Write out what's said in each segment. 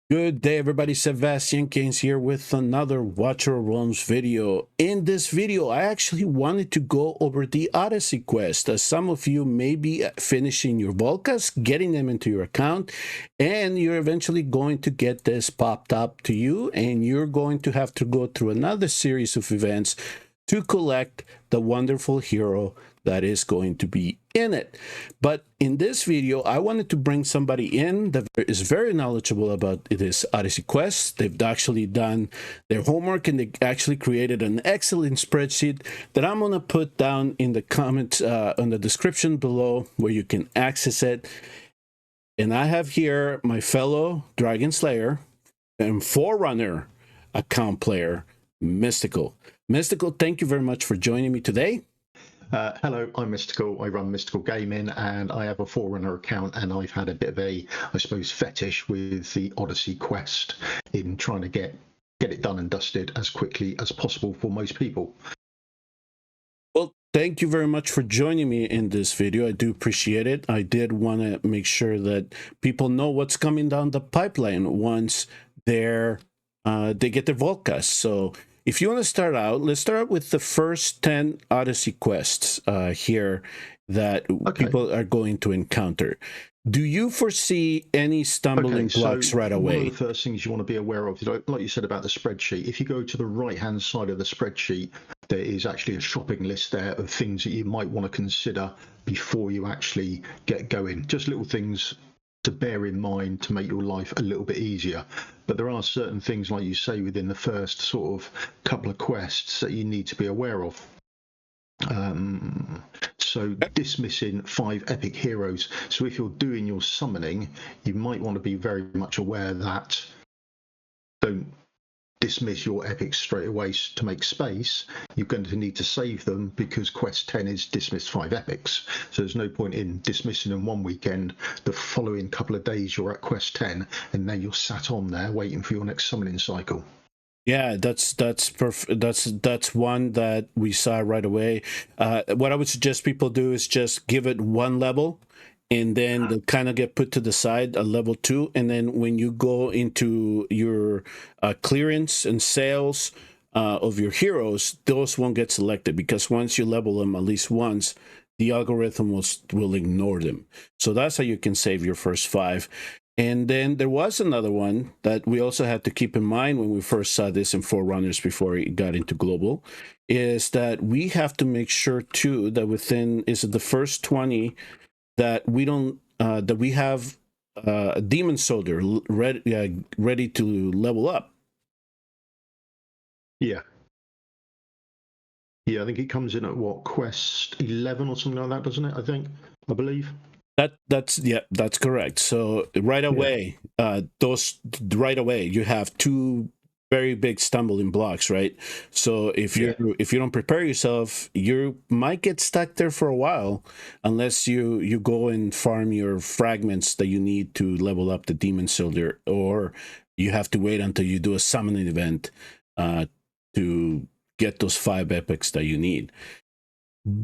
Good day, everybody. Sebastian Keynes here with another Watcher Realms video. In this video, I actually wanted to go over the Odyssey Quest, as some of you may be finishing your Volkas, getting them into your account, and you're eventually going to get this popped up to you, and you're going to have to go through another series of events to collect the wonderful hero that is going to be in it. But in this video, I wanted to bring somebody in that is very knowledgeable about this Odyssey Quest. They've actually done their homework and they actually created an excellent spreadsheet that I'm going to put down in the comments, on the description below, where you can access it. And I have here my fellow Dragon Slayer and Forerunner account player, Misstical. Misstical, thank you very much for joining me today. Hello, I'm Misstical. I run Misstical Gaming and I have a Forerunner account, and I've had a bit of a, I suppose, fetish with the Odyssey Quest in trying to get it done and dusted as quickly as possible for most people. Well, thank you very much for joining me in this video. I do appreciate it. I did want to make sure that people know what's coming down the pipeline once they get their Volkas. So if you want to start out, let's start out with the first 10 Odyssey quests here that people are going to encounter. Do you foresee any stumbling blocks right away? One of the first things you want to be aware of, like you said about the spreadsheet, if you go to the right-hand side of the spreadsheet, there is actually a shopping list there of things that you might want to consider before you actually get going. Just little things to bear in mind to make your life a little bit easier. But there are certain things, like you say, within the first sort of couple of quests that you need to be aware of. So dismissing 5 epic heroes. So if you're doing your summoning, you might want to be very much aware that don't dismiss your epics straight away to make space. You're going to need to save them, because quest 10 is dismiss 5 epics. So there's no point in dismissing them one weekend. The following couple of days you're at quest 10, and then you're sat on there waiting for your next summoning cycle. Yeah, that's perfect. That's one that we saw right away. What I would suggest people do is just give it one level, and then they'll kind of get put to the side, a level 2. And then when you go into your clearance and sales of your heroes, those won't get selected, because once you level them at least once, the algorithm will ignore them. So that's how you can save your first 5. And then there was another one that we also had to keep in mind when we first saw this in Forerunners before it got into global, is that we have to make sure too that within the first 20 that we don't that we have a demon soldier ready to level up. Yeah, I think it comes in at what, quest 11 or something like that, doesn't it? I believe. That's correct. So right away, right away you have 2 very big stumbling blocks, right? So if you don't prepare yourself, you might get stuck there for a while, unless you go and farm your fragments that you need to level up the demon soldier, or you have to wait until you do a summoning event to get those 5 epics that you need.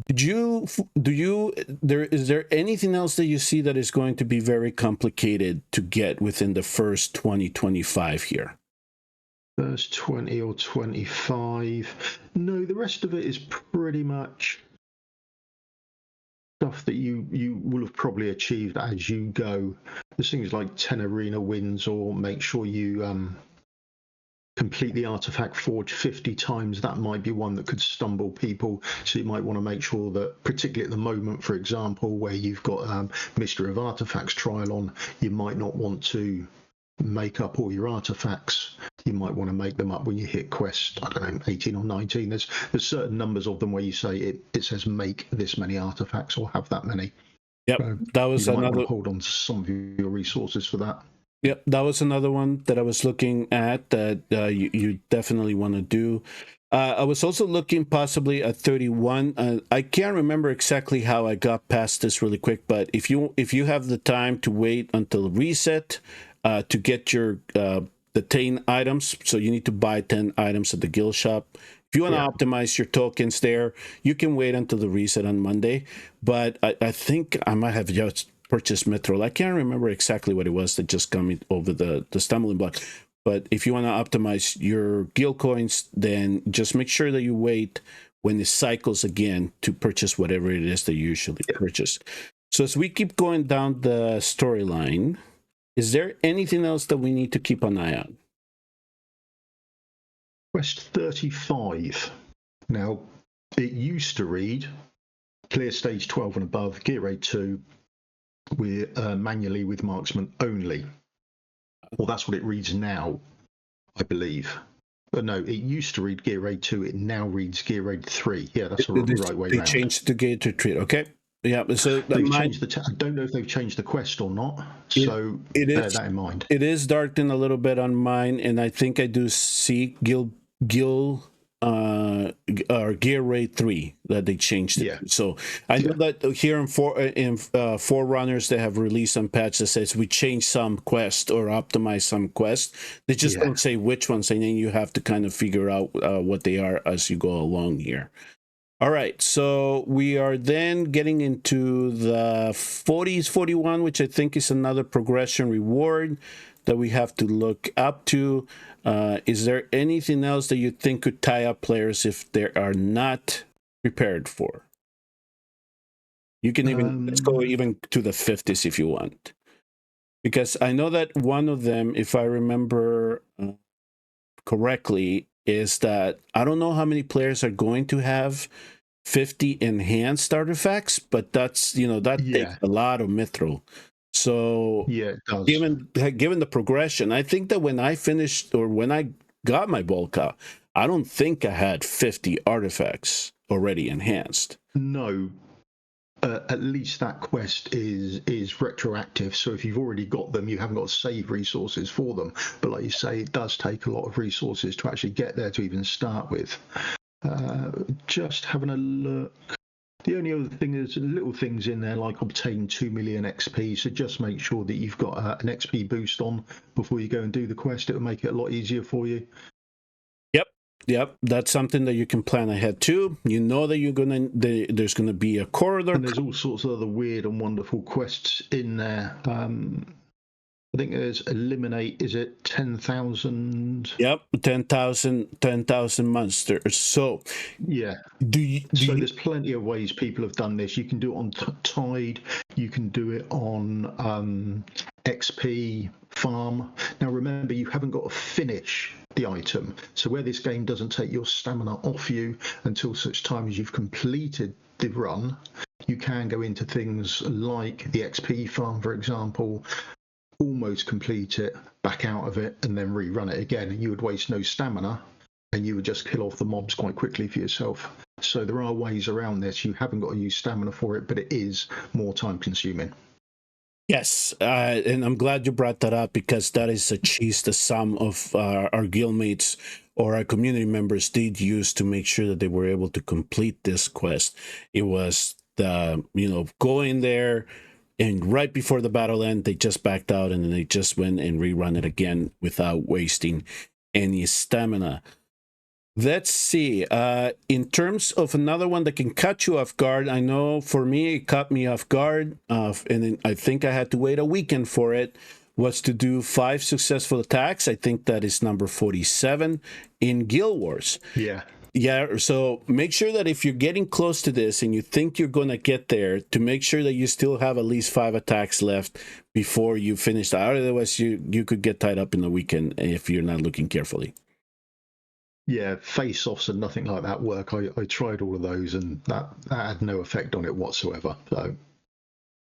Is there anything else that you see that is going to be very complicated to get within the first 20-25 here? First 20 or 25? No, the rest of it is pretty much stuff that you will have probably achieved as you go. There's things like 10 arena wins, or make sure you complete the artifact forge 50 times. That might be one that could stumble people. So you might want to make sure that, particularly at the moment, for example, where you've got Mystery of Artifacts trial on, you might not want to make up all your artifacts. You might want to make them up when you hit quest, I don't know, 18 or 19. There's certain numbers of them where you say it says make this many artifacts or have that many. Yep, so that was you might want to hold on to some of your resources for that. Yep, that was another one that I was looking at that you definitely want to do. I was also looking possibly at 31. I can't remember exactly how I got past this really quick, but if you have the time to wait until reset to get your the 10 items, so you need to buy 10 items at the guild shop. If you want to optimize your tokens there, you can wait until the reset on Monday. But I think I might have just purchase mithril. I can't remember exactly what it was that just got me over the stumbling block. But if you want to optimize your guild coins, then just make sure that you wait when it cycles again to purchase whatever it is that you usually purchase. So as we keep going down the storyline, is there anything else that we need to keep an eye on? Quest 35. Now, it used to read clear stage 12 and above, gear raid 2, with manually with marksman only. Well, that's what it reads now, I believe. But no, it used to read gear raid 2. It now reads gear raid 3. Yeah, that's the right way around. They changed the gear to 3. Okay. Yeah, so they've changed the. I don't know if they've changed the quest or not. So bear that in mind. It is darkened a little bit on mine, and I think I do see or gear raid 3 that they changed it. Yeah. So I know that here in Forerunners they have released some patch that says we changed some quest or optimize some quest. They just don't say which ones, and then you have to kind of figure out what they are as you go along here. All right, so we are then getting into the 40s 41, which I think is another progression reward that we have to look up to. Is there anything else that you think could tie up players if they are not prepared for? You can even, let's go even to the 50s if you want. Because I know that one of them, if I remember correctly, is that I don't know how many players are going to have 50 enhanced artifacts, but that's, you know, that takes a lot of mithril. So it does. Given the progression, I think that when I finished or when I got my Volka, I don't think I had 50 artifacts already enhanced. No. At least that quest is retroactive. So if you've already got them, you haven't got to save resources for them. But like you say, it does take a lot of resources to actually get there to even start with. Just having a look. The only other thing is little things in there like obtain 2 million XP. So just make sure that you've got an XP boost on before you go and do the quest. It'll make it a lot easier for you. Yep, that's something that you can plan ahead too. You know that there's gonna be a corridor, and there's all sorts of other weird and wonderful quests in there. I think there's eliminate. Is it 10,000? Yep, 10,000 monsters. So yeah, there's plenty of ways people have done this. You can do it on Tide. You can do it on XP farm. Now remember, you haven't got to finish the item. So where this game doesn't take your stamina off you until such time as you've completed the run, you can go into things like the XP farm, for example, almost complete it, back out of it, and then rerun it again. You would waste no stamina, and you would just kill off the mobs quite quickly for yourself. So there are ways around this. You haven't got to use stamina for it, but it is more time consuming. Yes, and I'm glad you brought that up because that is a cheese that some of our guildmates or our community members did use to make sure that they were able to complete this quest. It was go in there, and right before the battle end, they just backed out and then they just went and rerun it again without wasting any stamina. Let's see. In terms of another one that can catch you off guard, I know for me, it caught me off guard, and then I think I had to wait a weekend for it, was to do 5 successful attacks. I think that is number 47 in Guild Wars. Yeah, so make sure that if you're getting close to this and you think you're going to get there, to make sure that you still have at least 5 attacks left before you finish that. Otherwise, you could get tied up in the weekend if you're not looking carefully. Yeah, face-offs and nothing like that work. I tried all of those, and that had no effect on it whatsoever. So,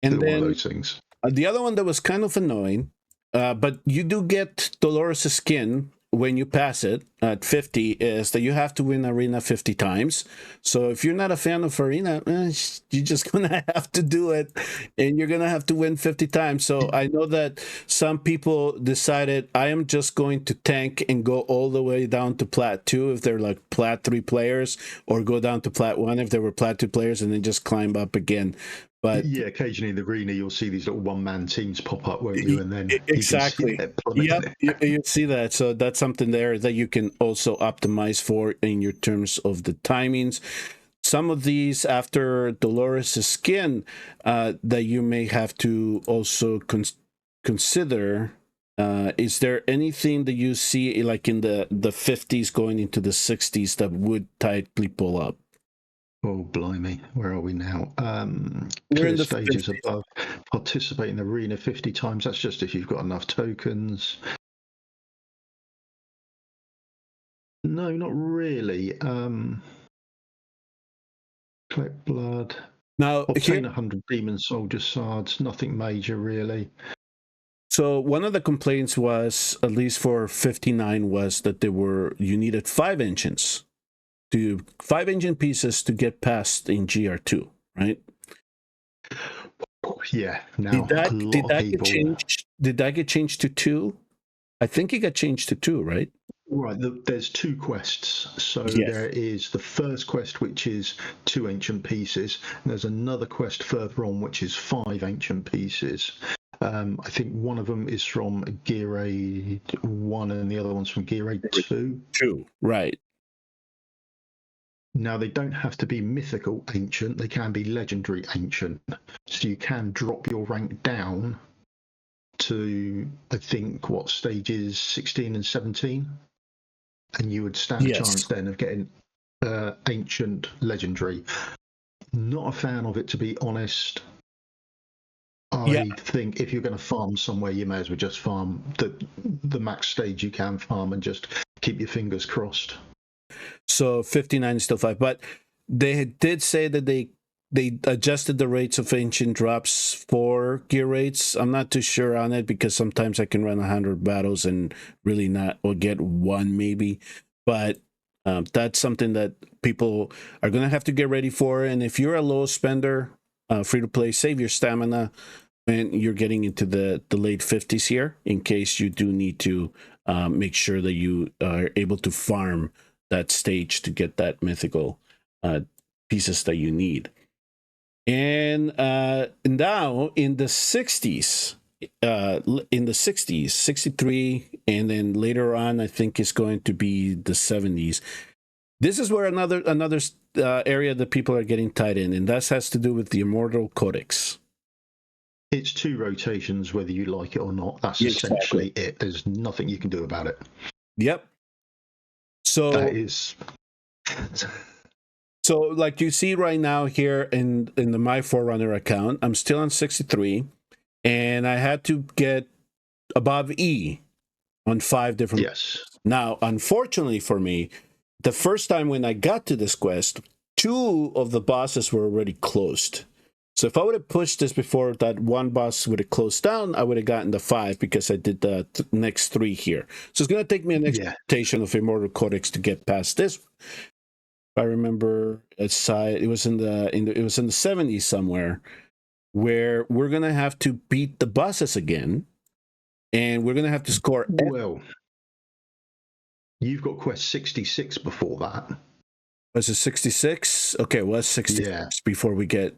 and then one of those things. The other one that was kind of annoying, but you do get Dolores' skin when you pass it at 50, is that you have to win Arena 50 times. So if you're not a fan of Arena, you're just going to have to do it, and you're going to have to win 50 times. So I know that some people decided, I am just going to tank and go all the way down to Plat 2 if they're like Plat 3 players, or go down to Plat 1 if they were Plat 2 players, and then just climb up again. But yeah, occasionally in the arena you'll see these little one-man teams pop up, won't you? And then exactly, you see that. So that's something there that you can also optimize for in your terms of the timings. some of these after Dolores' skin that you may have to also consider. Is there anything that you see like in the 50s going into the 60s that would tightly pull up? Oh, blimey. Where are we now? We're Clear in the stages 50s. above. Participate in the arena 50 times. That's just if you've got enough tokens. No, not really. Collect blood. Now, Obtain here, 100 demon soldier shards. Nothing major, really. so one of the complaints was, at least for 59, was that you needed 5 engines. 5 engine pieces to get past in GR2, right? Yeah, now a lot of people. Did that get changed to 2? I think it got changed to 2, right? Right, there's 2 quests. So Yes. there is the first quest, which is 2 ancient pieces, and there's another quest further on, which is 5 ancient pieces. I think one of them is from Gear Aid 1 and the other one's from Gear Aid 2. 2, right. Now, they don't have to be mythical ancient, they can be legendary ancient. So you can drop your rank down to, I think, what stages 16 and 17? And you would stand a chance then of getting ancient legendary. Not a fan of it, to be honest. I think if you're going to farm somewhere, you may as well just farm the max stage you can farm and just keep your fingers crossed. So 59 is still 5, but they did say that they adjusted the rates of ancient drops for gear rates. I'm not too sure on it because sometimes I can run 100 battles and really not, or get 1 maybe. But that's something that people are going to have to get ready for. And if you're a low spender, free to play, save your stamina when you're getting into the late 50s here, in case you do need to make sure that you are able to farm that stage to get that mythical pieces that you need. And now in the 60s, 63, and then later on, I think it's going to be the 70s. This is where another area that people are getting tied in, and that has to do with the Immortal Codex. It's 2 rotations, whether you like it or not. That's essentially it. There's nothing you can do about it. Yep. So that is. So, like you see right now here in the My Forerunner account, I'm still on 63, and I had to get above E on 5 different. Yes. Now, unfortunately for me, the first time when I got to this quest, 2 of the bosses were already closed. So if I would have pushed this before that one boss would have closed down, I would have gotten the 5 because I did the next 3 here. So it's going to take me an expectation of Immortal Codex to get past this. If I remember, it was in the 70s somewhere, where we're going to have to beat the bosses again, and we're going to have to score. Well, you've got quest 66 before that. Was it 66? Okay, well, 66 before we get.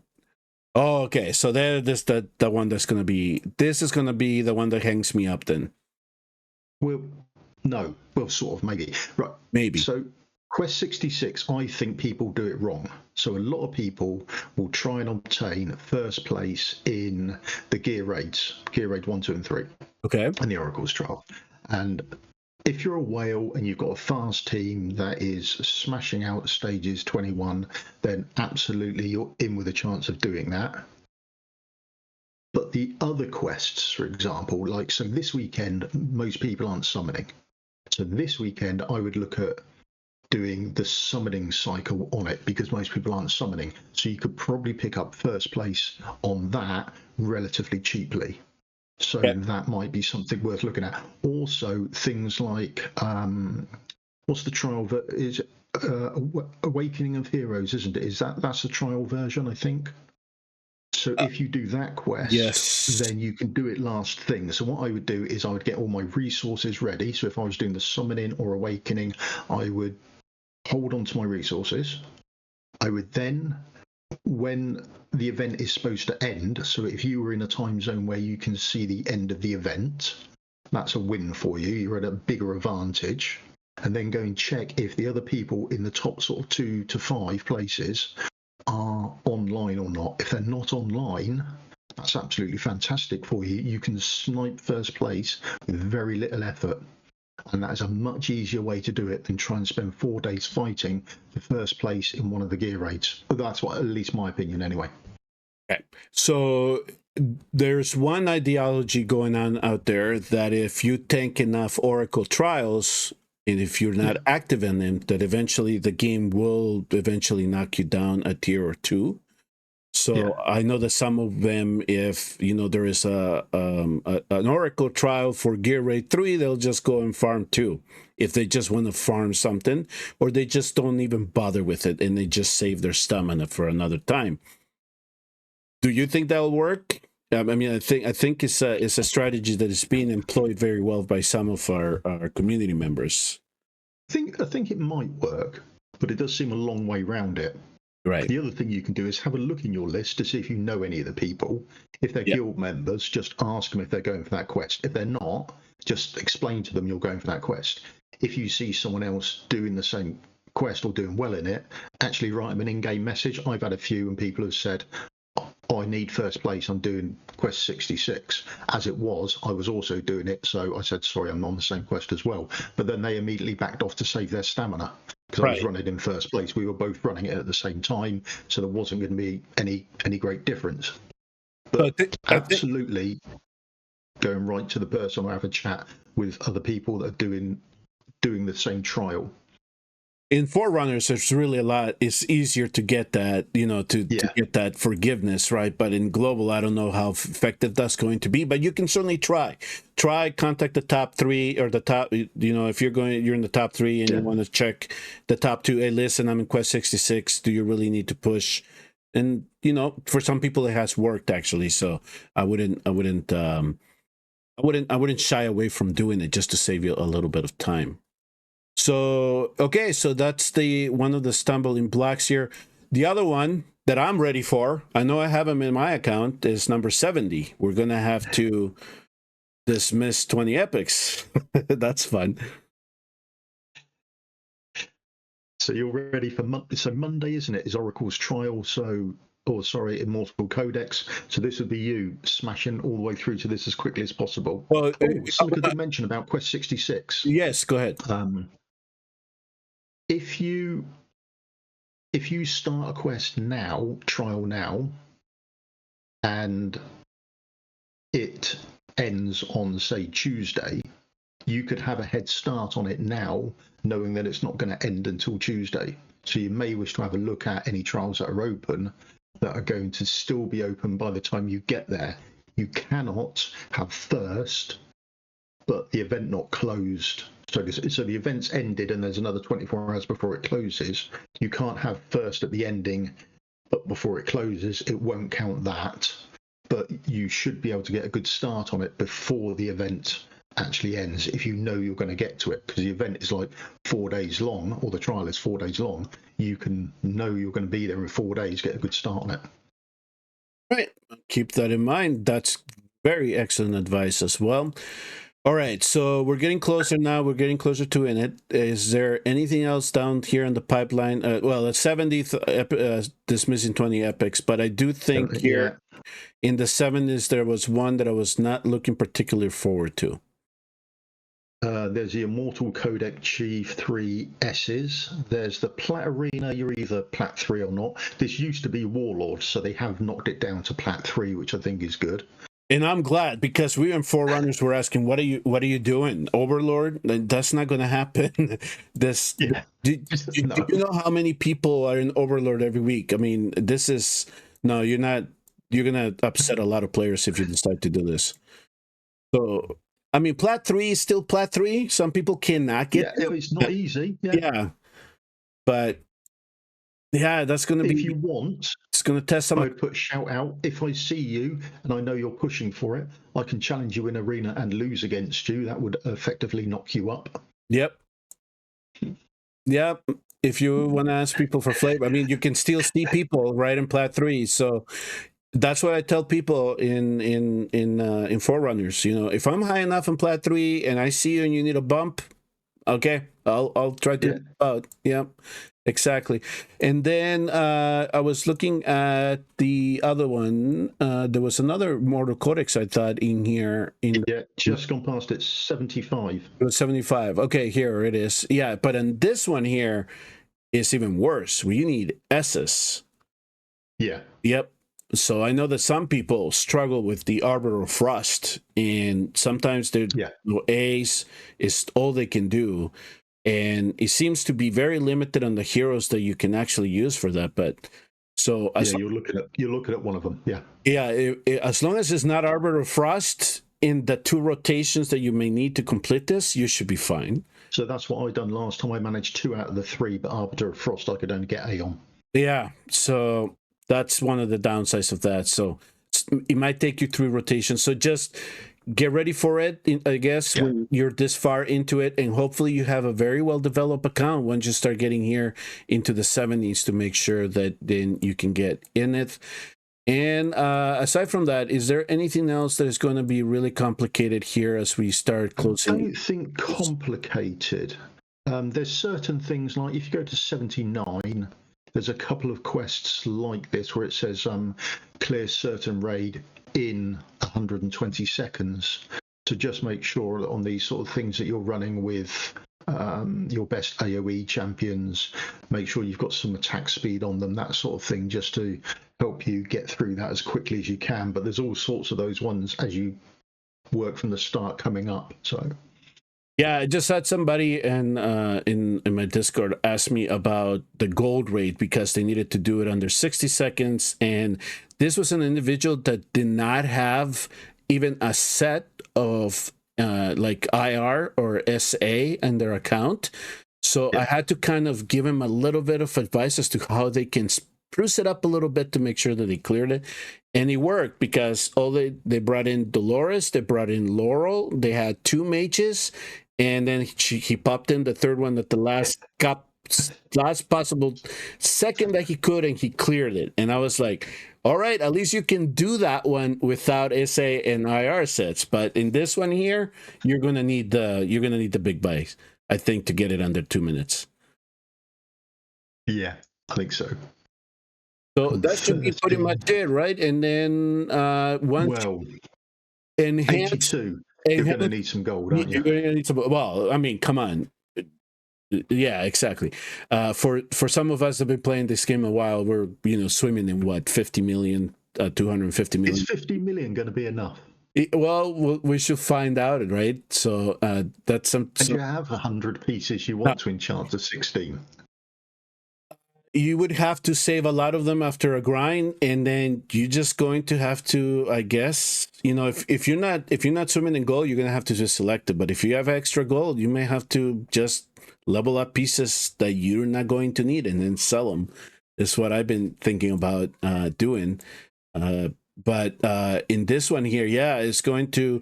Oh, okay. So this the one that's going to be. This is going to be the one that hangs me up then. Well, no. Well, sort of, maybe. Right. Maybe. So quest 66, I think people do it wrong. So a lot of people will try and obtain first place in the gear raids, Gear Raid 1, 2, and 3. Okay. And the Oracle's Trial. And if you're a whale and you've got a fast team that is smashing out stages 21, then absolutely you're in with a chance of doing that. But the other quests, for example, like, so this weekend, most people aren't summoning. So this weekend, I would look at doing the summoning cycle on it because most people aren't summoning. So you could probably pick up first place on that relatively cheaply. So that might be something worth looking at. Also, things like, what's the trial that is Awakening of Heroes, isn't it? That's the trial version, I think. So if you do that quest, then you can do it last thing. So what I would do is I would get all my resources ready. So if I was doing the summoning or awakening, I would hold on to my resources. I would then, when the event is supposed to end, so if you were in a time zone where you can see the end of the event, that's a win for you. You're at a bigger advantage. and then go and check if the other people in the top sort of 2 to 5 places are online or not. If they're not online, that's absolutely fantastic for you. You can snipe first place with very little effort. And that is a much easier way to do it than try and spend 4 days fighting for first place in one of the gear raids. But that's what, at least my opinion anyway. Okay. So there's one ideology going on out there that if you tank enough Oracle trials, and if you're not active in them, that eventually the game will eventually knock you down a tier or 2. So I know that some of them, if there is an Oracle trial for Gear Raid 3, they'll just go and farm 2 if they just want to farm something, or they just don't even bother with it and they just save their stamina for another time. Do you think that'll work? I mean, I think it's a strategy that is being employed very well by some of our community members. I think it might work, but it does seem a long way round it. Right. The other thing you can do is have a look in your list to see if you know any of the people. If they're guild members, just ask them if they're going for that quest. If they're not, just explain to them you're going for that quest. If you see someone else doing the same quest or doing well in it, actually write them an in-game message. I've had a few and people have said, I need first place, I'm doing quest 66. As it was, I was also doing it, so I said, sorry, I'm on the same quest as well. But then they immediately backed off to save their stamina, because I was running in first place. We were both running it at the same time, so there wasn't going to be any great difference. But absolutely going right to the person or have a chat with other people that are doing the same trial. In Forerunners, it's really it's easier to get that, to get that forgiveness, right? But in Global, I don't know how effective that's going to be, but you can certainly try. Contact the top 3 or the top, if you're in the top 3 and you want to check the top 2, hey, listen, I'm in quest 66. Do you really need to push? And, for some people it has worked actually. So I wouldn't shy away from doing it just to save you a little bit of time. So, okay, so that's one of the stumbling blocks here. The other one that I'm ready for, I know I have them in my account, is number 70. We're going to have to dismiss 20 epics. That's fun. So you're ready for Monday, isn't it? Is Oracle's trial, Immortal Codex. So this would be you smashing all the way through to this as quickly as possible. Well, something I did mention about Quest 66. Yes, go ahead. If you start a quest now, trial now, and it ends on, say, Tuesday, you could have a head start on it now, knowing that it's not going to end until Tuesday. So you may wish to have a look at any trials that are open that are going to still be open by the time you get there. You cannot have first, but the event not closed. So the event's ended and there's another 24 hours before it closes. You can't have first at the ending, but before it closes, it won't count that. But you should be able to get a good start on it before the event actually ends, if you know you're going to get to it, because the event is like 4 days long, or the trial is 4 days long. You can know you're going to be there in 4 days, get a good start on it. Right. Keep that in mind. That's very excellent advice as well. All right, so we're getting closer now. We're getting closer to Init. Is there anything else down here in the pipeline? Well, the 70th dismissing 20 epics, but I do think here in the 70s there was one that I was not looking particularly forward to. There's the Immortal Codex Chief 3 S's. There's the Plat Arena. You're either Plat 3 or not. This used to be Warlord, so they have knocked it down to Plat 3, which I think is good. And I'm glad, because we in Forerunners were asking, what are you doing? Overlord? That's not going to happen. Do you know how many people are in Overlord every week? I mean, you're not. You're going to upset a lot of players if you decide to do this. So, I mean, Plat 3 is still Plat 3. Some people cannot get it. It's not easy. Yeah. But, yeah, that's going to be... If you want... It's going to test some... I put shout out. If I see you and I know you're pushing for it, I can challenge you in arena and lose against you. That would effectively knock you up. Yep. If you want to ask people for flavor, I mean, you can still see people right in Plat 3. So that's what I tell people in Forerunners. If I'm high enough in Plat 3 and I see you and you need a bump, Okay, I'll try to help out. Yeah, exactly. And then I was looking at the other one. There was another Mortal Codex I thought in here. Just gone past it. 75. It was 75. Okay, here it is. Yeah, but in this one here is even worse. You need S's. Yeah. Yep. So I know that some people struggle with the Arbiter of Frost, and sometimes their A's is all they can do, and it seems to be very limited on the heroes that you can actually use for that. But so you're looking at one of them. As long as it's not Arbiter of Frost in the 2 rotations that you may need to complete this, you should be fine. So that's what I done last time. I managed 2 out of the 3, but Arbiter of Frost I could only get A on. Yeah. So that's one of the downsides of that. So it might take you 3 rotations. So just get ready for it, I guess, when you're this far into it. And hopefully you have a very well-developed account once you start getting here into the 70s to make sure that then you can get in it. And aside from that, is there anything else that is going to be really complicated here as we start closing? I don't think complicated. There's certain things like if you go to 79, there's a couple of quests like this where it says clear certain raid in 120 seconds to just make sure that on these sort of things that you're running with your best AoE champions, make sure you've got some attack speed on them, that sort of thing, just to help you get through that as quickly as you can. But there's all sorts of those ones as you work from the start coming up. So yeah, I just had somebody in my Discord ask me about the gold rate because they needed to do it under 60 seconds. And this was an individual that did not have even a set of like IR or SA in their account. So I had to kind of give him a little bit of advice as to how they can spruce it up a little bit to make sure that they cleared it. And it worked because they brought in Dolores, they brought in Laurel, they had 2 mages, and then he popped in the 3rd one at the last possible second that he could, and he cleared it. And I was like, all right, at least you can do that one without SA and IR sets. But in this one here, you're gonna need the big buys, I think, to get it under 2 minutes. Yeah, I think so. So that should be pretty much it, right? And then enhance 82. You're going to need some gold, aren't you? You're going to need some. Well, I mean, come on. Yeah, exactly. For some of us that have been playing this game a while, we're swimming in what 50 million, 250 million. Is 50 million going to be enough? Well, we should find out, right? So that's some. And you have 100 pieces you want to enchant to 16. You would have to save a lot of them after a grind, and then you're just going to have to, I guess, if you're not swimming in gold, you're gonna have to just select it. But if you have extra gold, you may have to just level up pieces that you're not going to need and then sell them. Is what I've been thinking about doing. But in this one here, yeah, it's going to.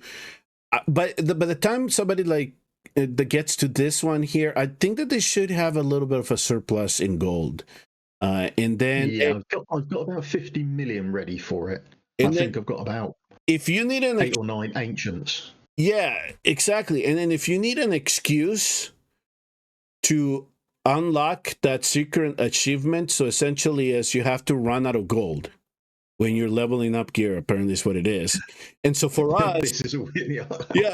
By the time somebody like that gets to this one here, I think that they should have a little bit of a surplus in gold. And then I've got about 50 million ready for it. I think I've got about if you need 8 or 9 ancients. Yeah, exactly. And then if you need an excuse to unlock that secret achievement, so essentially as you have to run out of gold when you're leveling up gear, apparently is what it is. And so for us,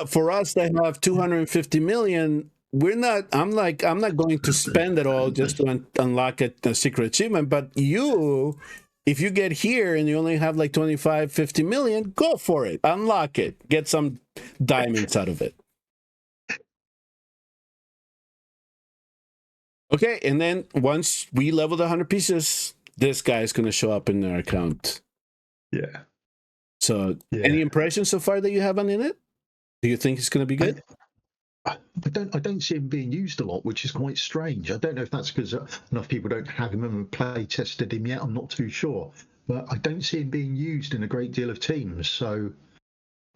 for us that have 250 million, I'm not going to spend it all just to unlock a secret achievement. But if you get here and you only have like 25, 50 million, go for it. Unlock it. Get some diamonds out of it. Okay, and then once we level the 100 pieces, this guy is going to show up in our account. Yeah. So, any impressions so far that you have on Init? Do you think it's going to be good? I don't see him being used a lot, which is quite strange. I don't know if that's because enough people don't have him and play tested him yet. I'm not too sure, but I don't see him being used in a great deal of teams. So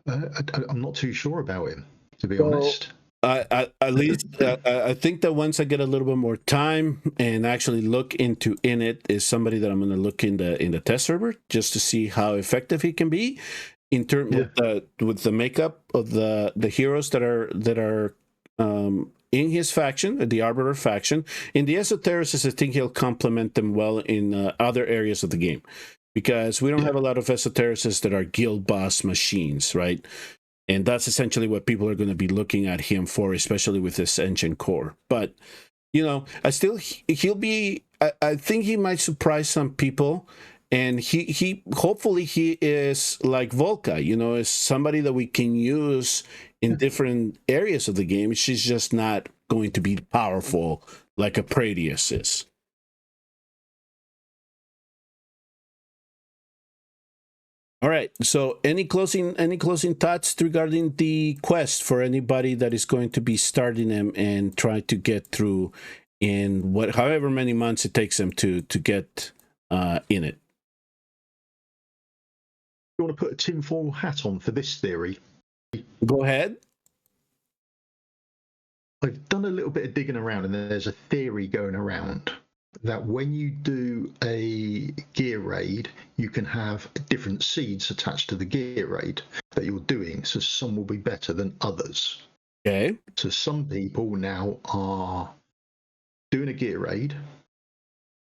I'm not too sure about him, to be honest. At least I think that once I get a little bit more time and actually look into Init, is somebody that I'm going to look in the test server just to see how effective he can be in terms with the makeup of the heroes that are in his faction, the Arbiter faction. In the Esotericists, I think he'll complement them well in other areas of the game, because we don't have a lot of Esotericists that are guild boss machines, right? And that's essentially what people are going to be looking at him for, especially with this Ancient Core. But, you know, he'll be, I think he might surprise some people. And he hopefully he is like Volka, you know, is somebody that we can use in different areas of the game. She's just not going to be powerful like a Pradius is. All right. So any closing thoughts regarding the quest for anybody that is going to be starting them and try to get through in however many months it takes them to get in it? You want to put a tinfoil hat on for this theory? Go ahead. I've done a little bit of digging around, and there's a theory going around that when you do a gear raid, you can have different seeds attached to the gear raid that you're doing. So some will be better than others. Okay. So some people now are doing a gear raid,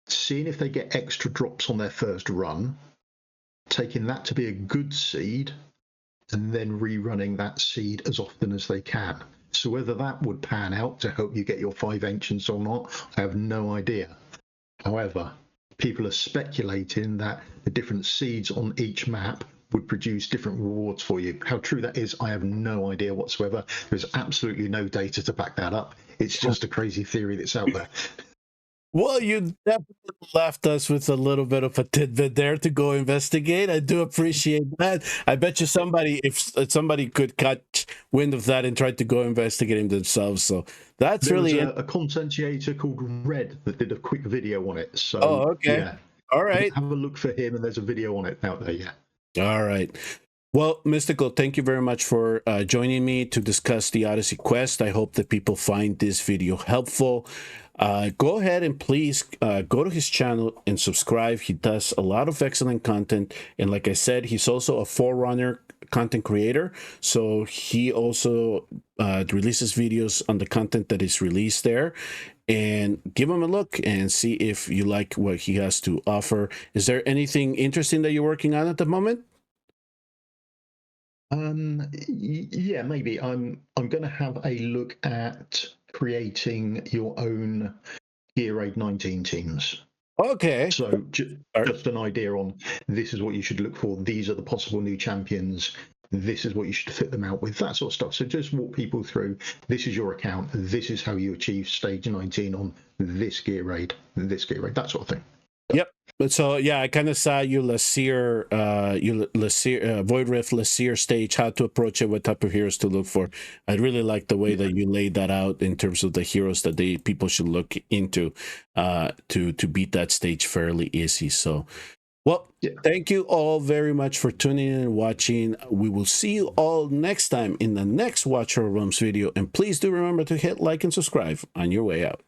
seeing if they get extra drops on their first run, taking that to be a good seed, and then rerunning that seed as often as they can. So whether that would pan out to help you get your 5 ancients or not, I have no idea. However, people are speculating that the different seeds on each map would produce different rewards for you. How true that is, I have no idea whatsoever. There's absolutely no data to back that up. It's just a crazy theory that's out there. Well, you definitely left us with a little bit of a tidbit there to go investigate. I do appreciate that. I bet you if somebody could catch wind of that and try to go investigate him themselves. So that's there really was a content creator called Red that did a quick video on it. So, okay. Yeah. All right. Have a look for him, and there's a video on it out there. Yeah. All right. Well, Misstical, thank you very much for joining me to discuss the Odyssey Quest. I hope that people find this video helpful. Go ahead and please go to his channel and subscribe. He does a lot of excellent content. And like I said, he's also a Forerunner content creator. So he also releases videos on the content that is released there. And give him a look and see if you like what he has to offer. Is there anything interesting that you're working on at the moment? Yeah, maybe. I'm going to have a look at creating your own Gear Raid 19 teams. Okay. So just an idea on this is what you should look for. These are the possible new champions. This is what you should fit them out with, that sort of stuff. So just walk people through. This is your account. This is how you achieve stage 19 on this Gear Raid, that sort of thing. Yep. So yeah, I kind of saw you Lasir, Void Rift Lasir stage, how to approach it, what type of heroes to look for. I really like the way that you laid that out in terms of the heroes that people should look into to beat that stage fairly easy. So, well, Thank you all very much for tuning in and watching. We will see you all next time in the next Watch Our Realms video. And please do remember to hit like and subscribe on your way out.